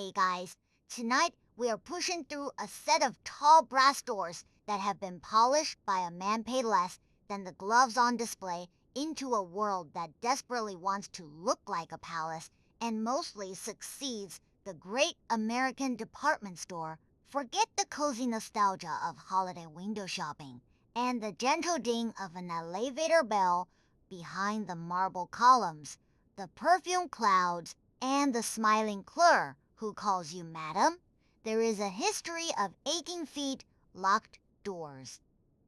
Hey guys, tonight we are pushing through a set of tall brass doors that have been polished by a man paid less than the gloves on display into a world that desperately wants to look like a palace and mostly succeeds the great American department store. Forget the cozy nostalgia of holiday window shopping and the gentle ding of an elevator bell behind the marble columns, the perfume clouds, and the smiling clerk who calls you madam. There is a history of aching feet, locked doors,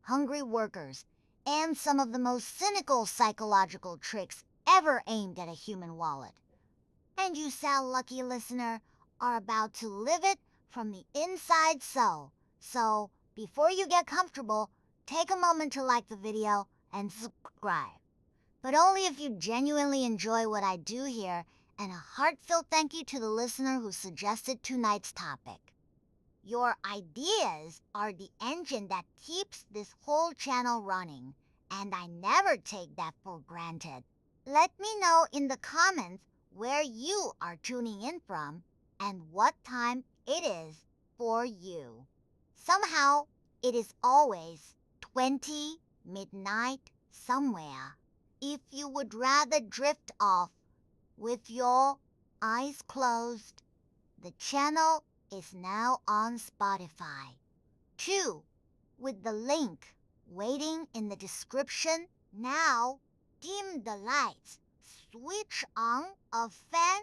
hungry workers, and some of the most cynical psychological tricks ever aimed at a human wallet. And you, sad lucky listener, are about to live it from the inside So, before you get comfortable, take a moment to like the video and subscribe. But only if you genuinely enjoy what I do here, and a heartfelt thank you to the listener who suggested tonight's topic. Your ideas are the engine that keeps this whole channel running, and I never take that for granted. Let me know in the comments where you are tuning in from and what time it is for you. Somehow, it is always 20 midnight somewhere. If you would rather drift off with your eyes closed, the channel is now on Spotify, too, with the link waiting in the description. Now, dim the lights, switch on a fan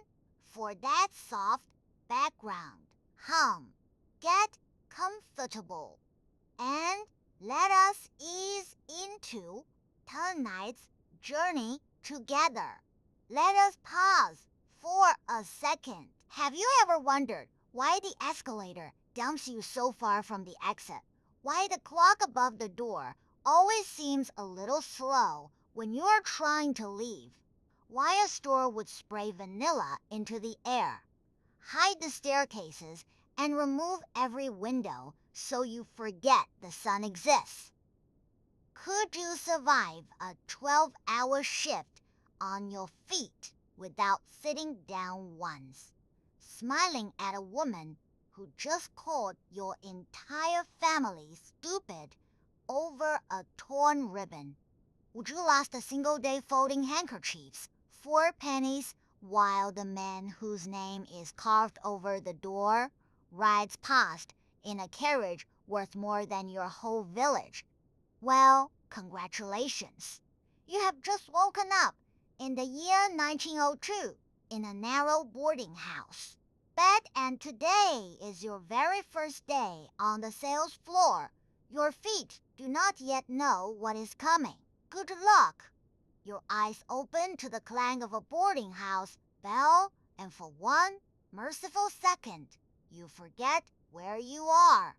for that soft background hum, get comfortable, and let us ease into tonight's journey together. Let us pause for a second. Have you ever wondered why the escalator dumps you so far from the exit? Why the clock above the door always seems a little slow when you are trying to leave? Why a store would spray vanilla into the air, hide the staircases, and remove every window so you forget the sun exists? Could you survive a 12-hour shift on your feet without sitting down once, smiling at a woman who just called your entire family stupid over a torn ribbon? Would you last a single day folding handkerchiefs for pennies while the man whose name is carved over the door rides past in a carriage worth more than your whole village? Well, congratulations. You have just woken up in the year 1902 in a narrow boarding house. And today is your very first day on the sales floor. Your feet do not yet know what is coming. Good luck. Your eyes open to the clang of a boarding house bell, and for one merciful second, you forget where you are.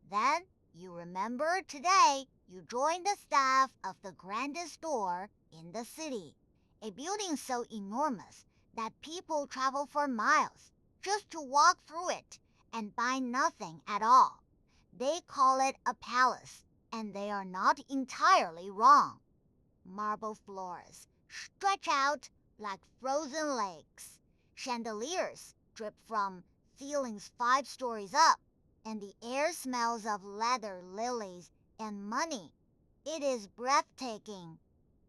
Then you remember today you joined the staff of the grandest store in the city, a building so enormous that people travel for miles just to walk through it and buy nothing at all. They call it a palace, and they are not entirely wrong. Marble floors stretch out like frozen lakes. Chandeliers drip from ceilings 5 stories up, and the air smells of leather, lilies, and money. It is breathtaking.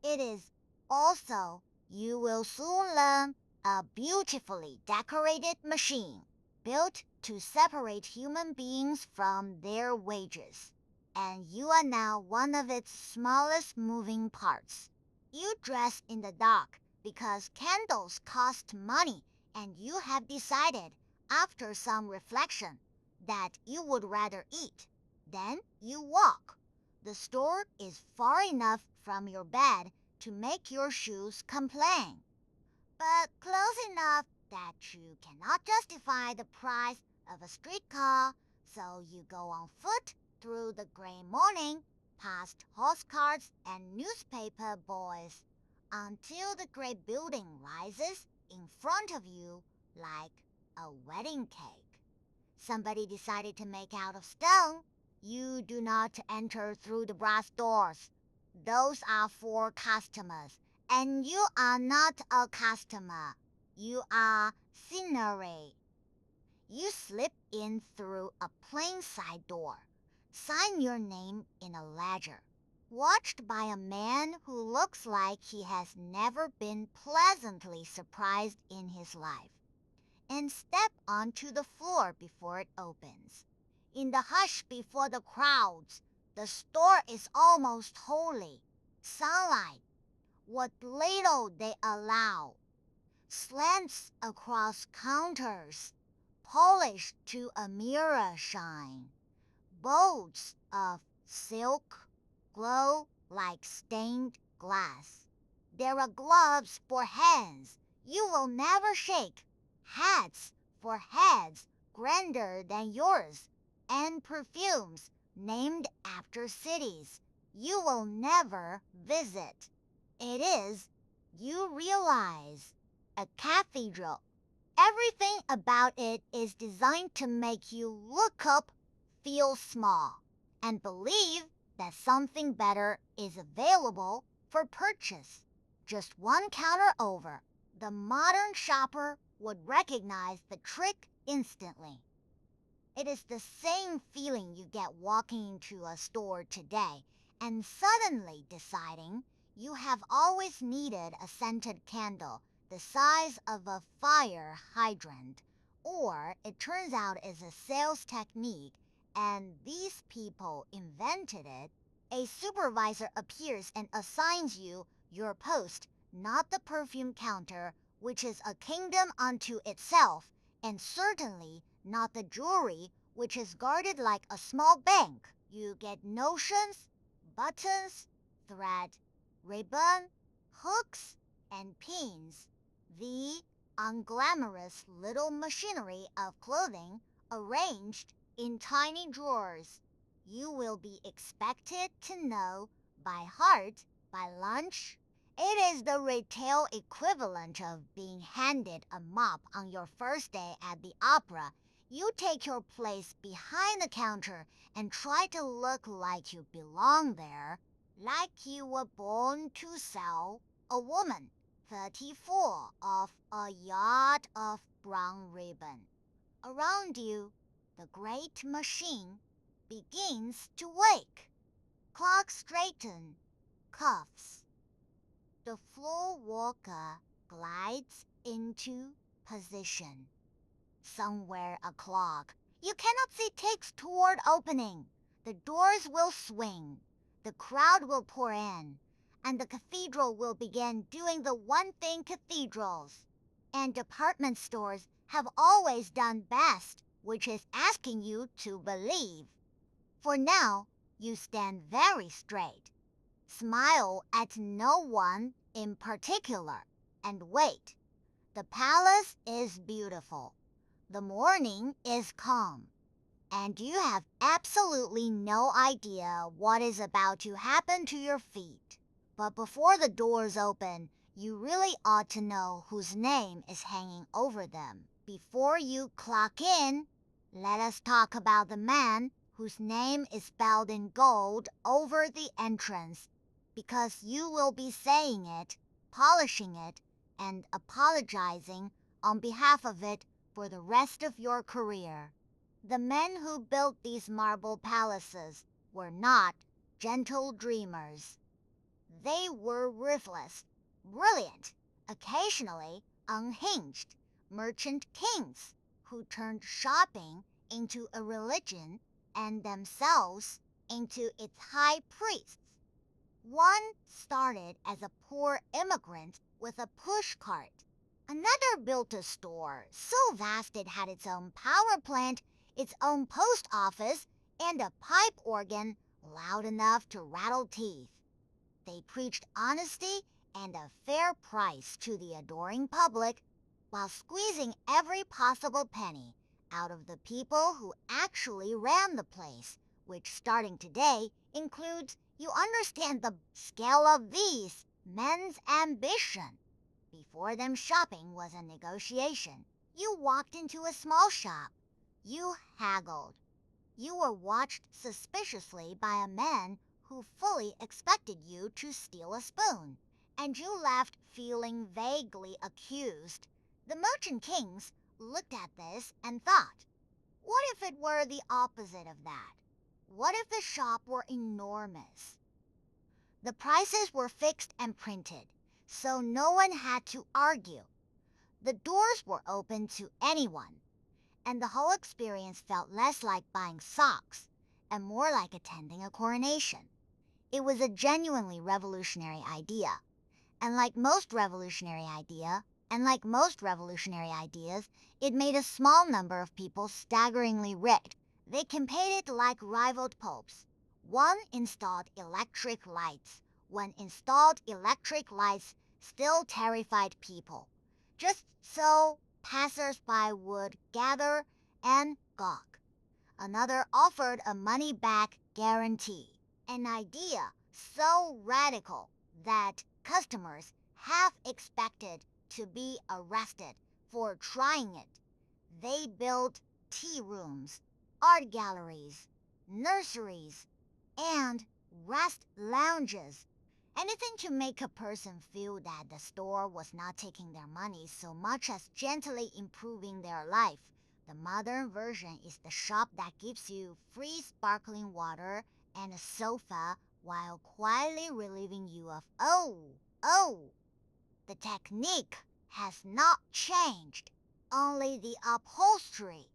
It is also, you will soon learn, a beautifully decorated machine built to separate human beings from their wages. And you are now one of its smallest moving parts. You dress in the dark because candles cost money, and you have decided, after some reflection, that you would rather eat. Then you walk. The store is far enough from your bed to make your shoes complain, but close enough that you cannot justify the price of a streetcar, so you go on foot through the gray morning, past horse carts and newspaper boys, until the gray building rises in front of you like a wedding cake somebody decided to make out of stone. You do not enter through the brass doors. Those are for customers, and you are not a customer. You are scenery. You slip in through a plain side door, sign your name in a ledger, watched by a man who looks like he has never been pleasantly surprised in his life, and step onto the floor before it opens. In the hush before the crowds, the store is almost holy. Sunlight, what little they allow, slants across counters, polished to a mirror shine. Bolts of silk glow like stained glass. There are gloves for hands you will never shake, hats for heads grander than yours, and perfumes named after cities you will never visit. It is, you realize, a cathedral. Everything about it is designed to make you look up, feel small, and believe that something better is available for purchase. Just one counter over, the modern shopper would recognize the trick instantly. It is the same feeling you get walking into a store today and suddenly deciding you have always needed a scented candle the size of a fire hydrant, or it turns out it's a sales technique and these people invented it. A supervisor appears and assigns you your post, not the perfume counter, which is a kingdom unto itself, and certainly not the jewelry, which is guarded like a small bank. You get notions, buttons, thread, ribbon, hooks, and pins. The unglamorous little machinery of clothing arranged in tiny drawers. You will be expected to know by heart by lunch. It is the retail equivalent of being handed a mop on your first day at the opera. You take your place behind the counter and try to look like you belong there, like you were born to sell. A woman, 34, off a yacht of brown ribbon. Around you, the great machine begins to wake. Clocks straighten, cuffs. The floor walker glides into position. Somewhere a clock you cannot see ticks toward opening. The doors will swing, the crowd will pour in, and the cathedral will begin doing the one thing cathedrals and department stores have always done best, which is asking you to believe. For now, you stand very straight, smile at no one in particular, and wait. The palace is beautiful. The morning is calm, and you have absolutely no idea what is about to happen to your feet. But before the doors open, you really ought to know whose name is hanging over them. Before you clock in, let us talk about the man whose name is spelled in gold over the entrance, because you will be saying it, polishing it, and apologizing on behalf of it for the rest of your career. The men who built these marble palaces were not gentle dreamers. They were ruthless, brilliant, occasionally unhinged merchant kings who turned shopping into a religion and themselves into its high priests. One started as a poor immigrant with a push cart. Another built a store so vast it had its own power plant, its own post office, and a pipe organ loud enough to rattle teeth. They preached honesty and a fair price to the adoring public while squeezing every possible penny out of the people who actually ran the place, which starting today includes, you understand the scale of these men's ambition. Before them, shopping was a negotiation. You walked into a small shop. You haggled. You were watched suspiciously by a man who fully expected you to steal a spoon, and you left feeling vaguely accused. The merchant kings looked at this and thought, what if it were the opposite of that? What if the shop were enormous? The prices were fixed and printed, so no one had to argue. The doors were open to anyone, and the whole experience felt less like buying socks and more like attending a coronation. It was a genuinely revolutionary idea. And like most revolutionary ideas, it made a small number of people staggeringly rich. They competed like rivaled popes. One installed electric lights, when installed electric lights still terrified people. Just so passers-by would gather and gawk. Another offered a money-back guarantee, an idea so radical that customers half expected to be arrested for trying it. They built tea rooms, art galleries, nurseries, and rest lounges. Anything to make a person feel that the store was not taking their money so much as gently improving their life. The modern version is the shop that gives you free sparkling water and a sofa while quietly relieving you of, oh. The technique has not changed, only the upholstery.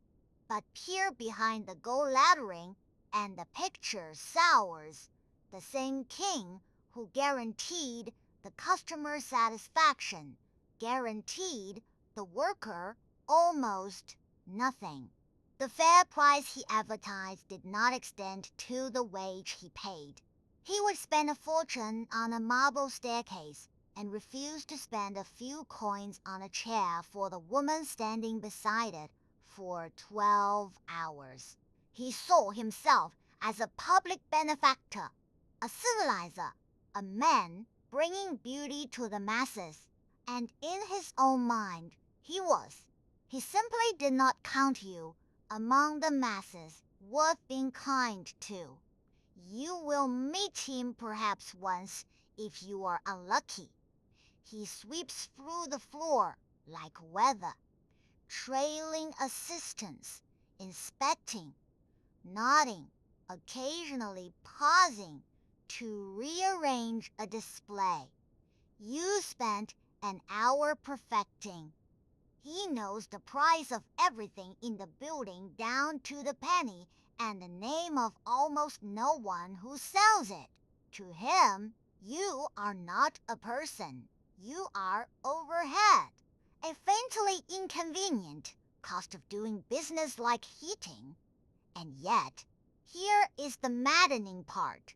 But peer behind the gold lettering and the picture sours. The same king who guaranteed the customer satisfaction guaranteed the worker almost nothing. The fair price he advertised did not extend to the wage he paid. He would spend a fortune on a marble staircase and refuse to spend a few coins on a chair for the woman standing beside it for 12 hours. He saw himself as a public benefactor, a civilizer, a man bringing beauty to the masses. And in his own mind, he was. He simply did not count you among the masses worth being kind to. You will meet him perhaps once if you are unlucky. He sweeps through the floor like weather, trailing assistants, inspecting, nodding, occasionally pausing to rearrange a display. You spent an hour perfecting. He knows the price of everything in the building down to the penny and the name of almost no one who sells it. To him, you are not a person. You are overhead. A faintly inconvenient cost of doing business like heating. And yet, here is the maddening part.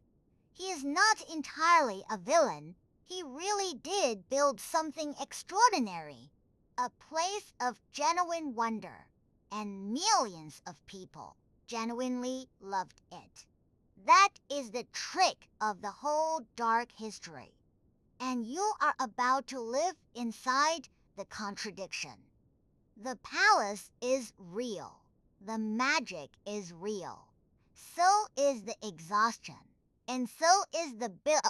He is not entirely a villain. He really did build something extraordinary. A place of genuine wonder. And millions of people genuinely loved it. That is the trick of the whole dark history. And you are about to live inside the contradiction. The palace is real. The magic is real. So is the exhaustion. And so is the bill.